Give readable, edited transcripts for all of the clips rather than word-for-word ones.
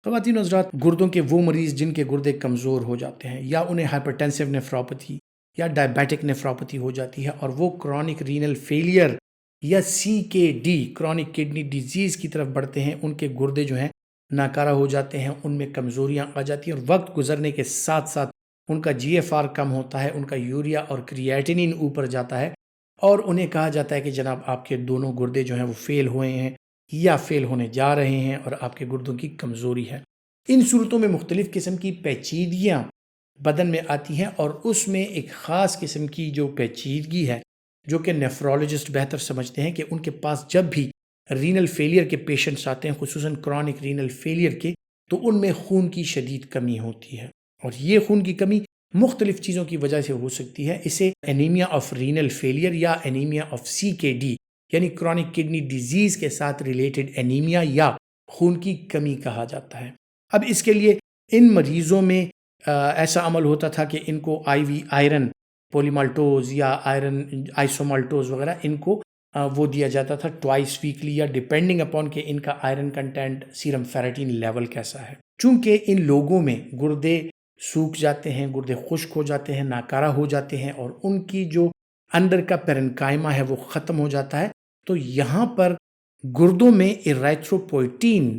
خواتین و حضرات، گردوں کے وہ مریض جن کے گردے کمزور ہو جاتے ہیں یا انہیں ہائپرٹینسو نیفروپیتھی یا ڈائبیٹک نیفروپیتھی ہو جاتی ہے اور وہ کرونک رینل فیلئر یا CKD کرونک کڈنی ڈیزیز کی طرف بڑھتے ہیں، ان کے گردے جو ہیں ناکارہ ہو جاتے ہیں، ان میں کمزوریاں آ جاتی ہیں اور وقت گزرنے کے ساتھ ساتھ ان کا GFR کم ہوتا ہے، ان کا یوریا اور کریاٹینین اوپر جاتا ہے اور انہیں کہا جاتا ہے کہ جناب آپ کے دونوں گردے جو ہیں وہ فیل ہوئے ہیں یا فیل ہونے جا رہے ہیں اور آپ کے گردوں کی کمزوری ہے۔ ان صورتوں میں مختلف قسم کی پیچیدگیاں بدن میں آتی ہیں اور اس میں ایک خاص قسم کی جو پیچیدگی ہے جو کہ نیفرولوجسٹ بہتر سمجھتے ہیں کہ ان کے پاس جب بھی رینل فیلئر کے پیشنٹس آتے ہیں، خصوصاً کرونک رینل فیلئر کے، تو ان میں خون کی شدید کمی ہوتی ہے اور یہ خون کی کمی مختلف چیزوں کی وجہ سے ہو سکتی ہے۔ اسے انیمیا آف رینل فیلئر یا انیمیا آف CKD یعنی کرونک کڈنی ڈیزیز کے ساتھ ریلیٹڈ انیمیا یا خون کی کمی کہا جاتا ہے۔ اب اس کے لیے ان مریضوں میں ایسا عمل ہوتا تھا کہ ان کو IV آئرن پولیمالٹوز یا آئرن آئسومالٹوز وغیرہ ان کو وہ دیا جاتا تھا ٹوائس ویکلی یا ڈیپینڈنگ اپون کہ ان کا آئرن کنٹینٹ سیرم فیریٹین لیول کیسا ہے۔ چونکہ ان لوگوں میں گردے سوکھ جاتے ہیں، گردے خشک ہو جاتے ہیں، ناکارہ ہو جاتے ہیں اور ان کی جو اندر کا پیرنکائما ہے وہ ختم ہو جاتا ہے، تو یہاں پر گردوں میں ایرائتھروپوئٹین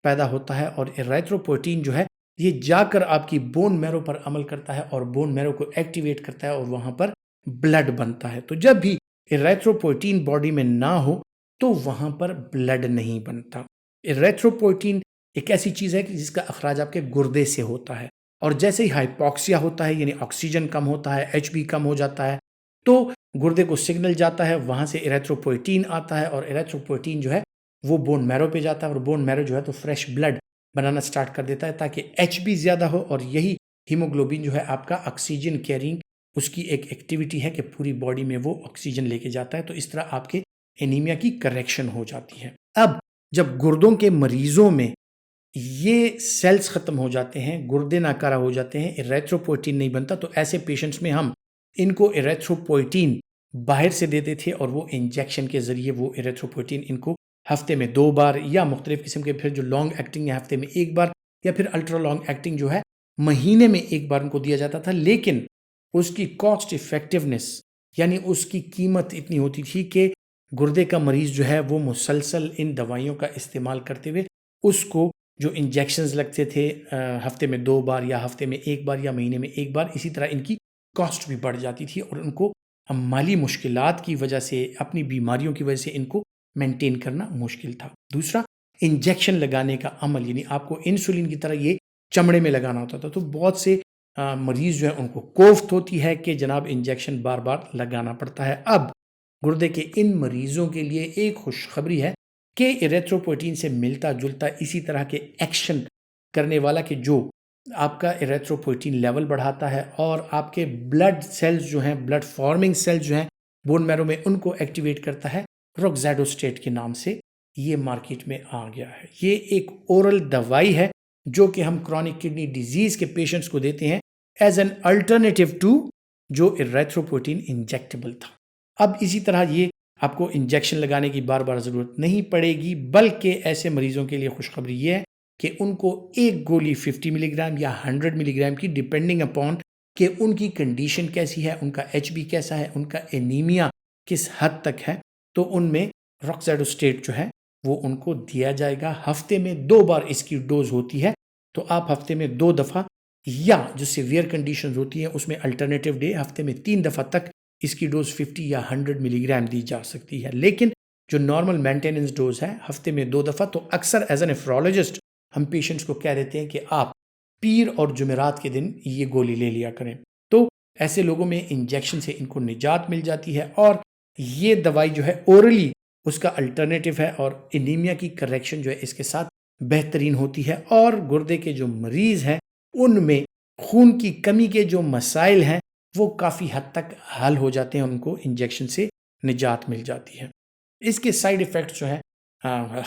پیدا ہوتا ہے اور ایرائتھروپوئٹین جو ہے یہ جا کر آپ کی بون میرو پر عمل کرتا ہے اور بون میرو کو ایکٹیویٹ کرتا ہے اور وہاں پر بلڈ بنتا ہے۔ تو جب بھی ایرائتھروپوئٹین باڈی میں نہ ہو تو وہاں پر بلڈ نہیں بنتا۔ ایرائتھروپوئٹین ایک ایسی چیز ہے کہ جس کا اخراج آپ کے گردے سے ہوتا ہے اور جیسے ہی ہائپوکسیا ہوتا ہے یعنی آکسیجن کم ہوتا ہے، HB کم ہو جاتا ہے، تو گردے کو سگنل جاتا ہے، وہاں سے ایرائتھروپوئٹین آتا ہے اور ایرائتھروپوئٹین جو ہے وہ بون میرو پہ جاتا ہے اور بون میرو جو ہے تو فریش بلڈ بنانا سٹارٹ کر دیتا ہے تاکہ HB زیادہ ہو، اور یہی ہیموگلوبن جو ہے آپ کا آکسیجن کیرنگ اس کی ایک ایکٹیویٹی ہے کہ پوری باڈی میں وہ آکسیجن لے کے جاتا ہے، تو اس طرح آپ کے انیمیا کی کریکشن ہو جاتی ہے۔ اب جب گردوں کے مریضوں میں یہ سیلز ختم ہو جاتے ہیں، گردے ناکارہ ہو جاتے ہیں، ایرائتھروپوئٹین نہیں بنتا، تو ایسے پیشنٹس میں ہم ان کو ایرائتھروپوئٹین باہر سے دیتے تھے اور وہ انجیکشن کے ذریعے وہ ایرائتھروپوئٹین ان کو ہفتے میں 2 بار یا مختلف قسم کے پھر جو لانگ ایکٹنگ ہے ہفتے میں 1 بار یا پھر الٹرا لانگ ایکٹنگ جو ہے مہینے میں 1 بار ان کو دیا جاتا تھا، لیکن اس کی کاسٹ افیکٹونیس یعنی اس کی قیمت اتنی ہوتی تھی کہ گردے کا مریض جو ہے وہ مسلسل ان دوائیوں کا استعمال کرتے ہوئے اس کو جو انجیکشنز لگتے تھے ہفتے میں 2 بار یا ہفتے میں 1 بار یا مہینے میں 1 بار، اسی طرح ان کی کاسٹ بھی بڑھ جاتی تھی اور ان کو مالی مشکلات کی وجہ سے، اپنی بیماریوں کی وجہ سے ان کو مینٹین کرنا مشکل تھا۔ دوسرا، انجیکشن لگانے کا عمل، یعنی آپ کو انسولین کی طرح یہ چمڑے میں لگانا ہوتا تھا، تو بہت سے مریض جو ہیں ان کو کوفت ہوتی ہے کہ جناب انجیکشن بار بار لگانا پڑتا ہے۔ اب گردے کے ان مریضوں کے لیے ایک خوشخبری ہے کہ ایرائتھروپوئٹین سے ملتا جلتا اسی طرح کے ایکشن کرنے والا کہ جو آپ کا ایرائتھروپوئٹین لیول بڑھاتا ہے اور آپ کے بلڈ سیلز جو ہیں، بلڈ فارمنگ سیلز جو ہیں بون میرو میں، ان کو ایکٹیویٹ کرتا ہے، روکزیڈوسٹیٹ کے نام سے یہ مارکیٹ میں آ گیا ہے۔ یہ ایک اورل دوائی ہے جو کہ ہم کرونک کڈنی ڈیزیز کے پیشنٹس کو دیتے ہیں ایز این الٹرنیٹیو ٹو جو ایرائتھروپوئٹین انجیکٹیبل تھا۔ اب اسی طرح یہ آپ کو انجیکشن لگانے کی بار بار ضرورت نہیں پڑے گی، بلکہ ایسے مریضوں کے لیے خوشخبری یہ ہے کہ ان کو ایک گولی 50 ملی گرام یا 100 ملی گرام کی ڈیپینڈنگ اپون کہ ان کی کنڈیشن کیسی ہے، ان کا HB کیسا ہے، ان کا انیمیا کس حد تک ہے، تو ان میں روکزیڈوسٹیٹ جو ہے وہ ان کو دیا جائے گا۔ ہفتے میں 2 بار اس کی ڈوز ہوتی ہے، تو آپ ہفتے میں 2 دفعہ یا جو سیویئر کنڈیشنز ہوتی ہیں اس میں الٹرنیٹیو ڈے ہفتے میں 3 دفعہ تک اس کی ڈوز 50 یا 100 ملی گرام دی جا سکتی ہے، لیکن جو نارمل مینٹیننس ڈوز ہے ہفتے میں 2 دفعہ، تو اکثر ایز این نیفرولوجسٹ ہم پیشنٹس کو کہہ دیتے ہیں کہ آپ پیر اور جمعرات کے دن یہ گولی لے لیا کریں، تو ایسے لوگوں میں انجیکشن سے ان کو نجات مل جاتی ہے اور یہ دوائی جو ہے اورلی اس کا الٹرنیٹیو ہے اور انیمیا کی کریکشن جو ہے اس کے ساتھ بہترین ہوتی ہے، اور گردے کے جو مریض ہیں ان میں خون کی کمی کے جو مسائل ہیں وہ کافی حد تک حل ہو جاتے ہیں، ان کو انجیکشن سے نجات مل جاتی ہے۔ اس کے سائیڈ ایفیکٹس جو ہیں،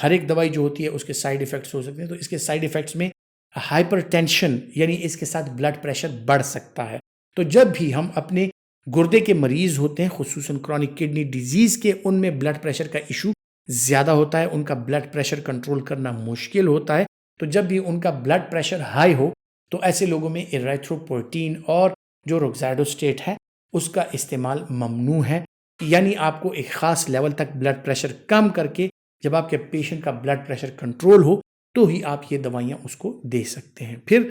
ہر ایک دوائی جو ہوتی ہے اس کے سائیڈ ایفیکٹس ہو سکتے ہیں، تو اس کے سائیڈ ایفیکٹس میں ہائپر ٹینشن یعنی اس کے ساتھ بلڈ پریشر بڑھ سکتا ہے۔ تو جب بھی ہم اپنے گردے کے مریض ہوتے ہیں، خصوصاً کرونک کڈنی ڈیزیز کے، ان میں بلڈ پریشر کا ایشو زیادہ ہوتا ہے، ان کا بلڈ پریشر کنٹرول کرنا مشکل ہوتا ہے، تو جب بھی ان کا بلڈ پریشر ہائی ہو تو ایسے لوگوں میں ایریتھروپوئٹین اور جو روکزیڈوسٹیٹ ہے اس کا استعمال ممنوع ہے. یعنی آپ کو ایک خاص لیول تک بلڈ پریشر کم کر کے جب آپ کے پیشنٹ کا بلڈ پریشر کنٹرول ہو تو ہی آپ یہ دوائیاں اس کو دے سکتے ہیں. پھر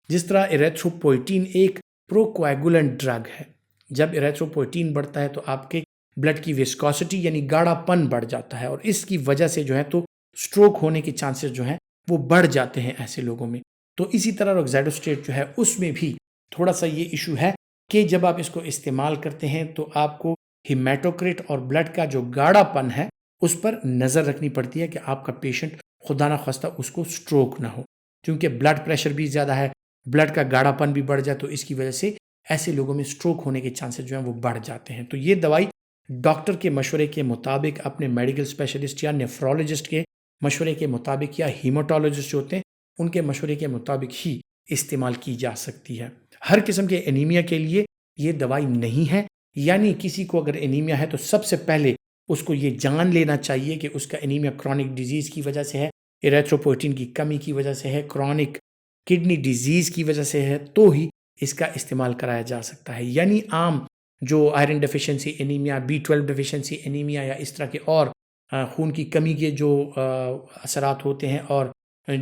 جس طرح ایریتھروپوئٹین ایک پروکویگولنٹ ڈرگ ہے، جب ایریتھروپوئٹین بڑھتا ہے تو آپ کے بلڈ کی وسکوسٹی یعنی گاڑھا پن بڑھ جاتا ہے، اور اس کی وجہ سے جو ہے تو سٹروک ہونے کے چانسز جو ہیں وہ بڑھ جاتے ہیں ایسے لوگوں میں. تو اسی طرح روکزیڈوسٹیٹ جو ہے اس میں بھی تھوڑا سا یہ ایشو ہے کہ جب آپ اس کو استعمال کرتے ہیں تو آپ کو ہیمیٹوکریٹ اور بلڈ کا جو گاڑھا پن ہے اس پر نظر رکھنی پڑتی ہے کہ آپ کا پیشنٹ خدا نہ خواستہ اس کو سٹروک نہ ہو، کیونکہ بلڈ پریشر بھی زیادہ ہے، بلڈ کا گاڑھا پن بھی بڑھ جائے تو اس کی وجہ سے ایسے لوگوں میں سٹروک ہونے کے چانسز جو ہیں وہ بڑھ جاتے ہیں. تو یہ دوائی ڈاکٹر کے مشورے کے مطابق، اپنے میڈیکل اسپیشلسٹ یا نیفرولوجسٹ کے مشورے کے مطابق یا ہیماٹولوجسٹ جو ہوتے ہیں ان کے مشورے کے مطابق ہی استعمال کی جا سکتی ہے. ہر قسم کے انیمیا کے لیے یہ دوائی نہیں ہے. یعنی کسی کو اگر انیمیا ہے تو سب سے پہلے اس کو یہ جان لینا چاہیے کہ اس کا انیمیا کرونک ڈیزیز کی وجہ سے ہے، ایریتھروپوئٹین کی کمی کی وجہ سے ہے، کرونک کڈنی ڈیزیز کی وجہ سے ہے، تو ہی اس کا استعمال کرایا جا سکتا ہے. یعنی عام جو iron deficiency anaemia, B12 deficiency anaemia یا اس طرح کے اور خون کی کمی کے جو اثرات ہوتے ہیں اور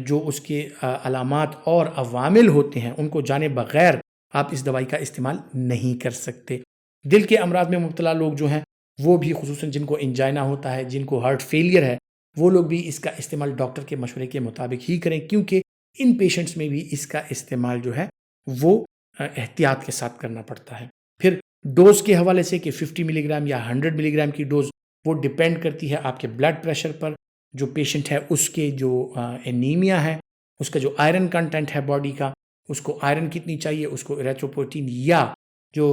جو اس کے علامات اور عوامل ہوتے ہیں ان کو جانے بغیر آپ اس دوائی کا استعمال نہیں کر سکتے. دل کے امراض میں مبتلا لوگ جو ہیں وہ بھی، خصوصاً جن کو انجائنا ہوتا ہے، جن کو ہارٹ فیلئر ہے، وہ لوگ بھی اس کا استعمال ڈاکٹر کے مشورے کے مطابق ہی کریں، کیونکہ ان پیشنٹس میں بھی اس کا استعمال جو ہے وہ احتیاط کے ساتھ کرنا پڑتا ہے. پھر ڈوز کے حوالے سے کہ 50 ملی گرام یا 100 ملی گرام کی ڈوز وہ ڈیپینڈ کرتی ہے آپ کے بلڈ پریشر پر. جو پیشنٹ ہے اس کے جو انیمیا ہے، اس کا جو آئرن کنٹینٹ ہے باڈی کا، اس کو آئرن کتنی چاہیے، اس کو ایریتھروپوئٹین یا جو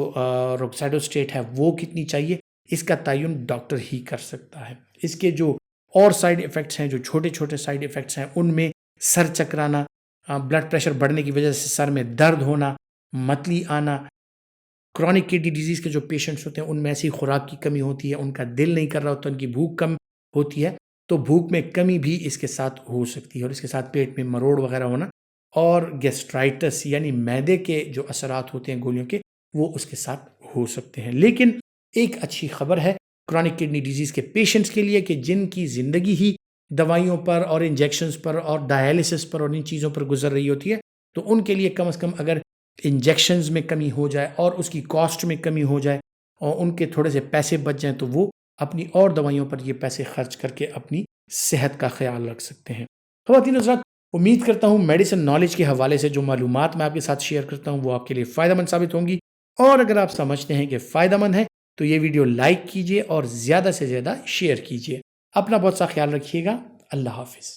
روکزیڈوسٹیٹ ہے وہ کتنی چاہیے، اس کا تعین ڈاکٹر ہی کر سکتا ہے. اس کے جو اور سائیڈ ایفیکٹس ہیں، جو چھوٹے چھوٹے سائیڈ ایفیکٹس ہیں، ان میں سر چکرانا، بلڈ پریشر بڑھنے کی وجہ سے سر میں درد ہونا، متلی آنا، کرونک کڈنی ڈیزیز کے جو پیشنٹس ہوتے ہیں ان میں ایسی خوراک کی کمی ہوتی ہے، ان کا دل نہیں کر رہا ہوتا، ان کی بھوک کم ہوتی ہے، تو بھوک میں کمی بھی اس کے ساتھ ہو سکتی ہے، اور اس کے ساتھ پیٹ میں مروڑ وغیرہ ہونا، اور گیسٹرائٹس یعنی معدے کے جو اثرات ہوتے ہیں گولیوں کے وہ اس کے ساتھ ہو سکتے ہیں. لیکن ایک اچھی خبر ہے کرونک کڈنی ڈیزیز کے پیشنٹس کے لیے کہ جن کی زندگی ہی دوائیوں پر اور انجیکشنز پر اور ڈائیلسس پر اور ان چیزوں پر گزر رہی ہوتی ہے، تو ان کے لیے کم از کم اگر انجیکشنز میں کمی ہو جائے اور اس کی کاسٹ میں کمی ہو جائے اور ان کے تھوڑے سے پیسے بچ جائیں تو وہ اپنی اور دوائیوں پر یہ پیسے خرچ کر کے اپنی صحت کا خیال رکھ سکتے ہیں. خواتین حضرات، امید کرتا ہوں میڈیسن نالج کے حوالے سے جو معلومات میں آپ کے ساتھ شیئر کرتا ہوں وہ آپ کے لیے فائدہ مند ثابت ہوں گی، اور اگر آپ سمجھتے ہیں کہ فائدہ مند ہے تو یہ ویڈیو لائک کیجئے اور زیادہ سے زیادہ شیئر کیجئے. اپنا بہت سا خیال رکھیے گا. اللہ حافظ.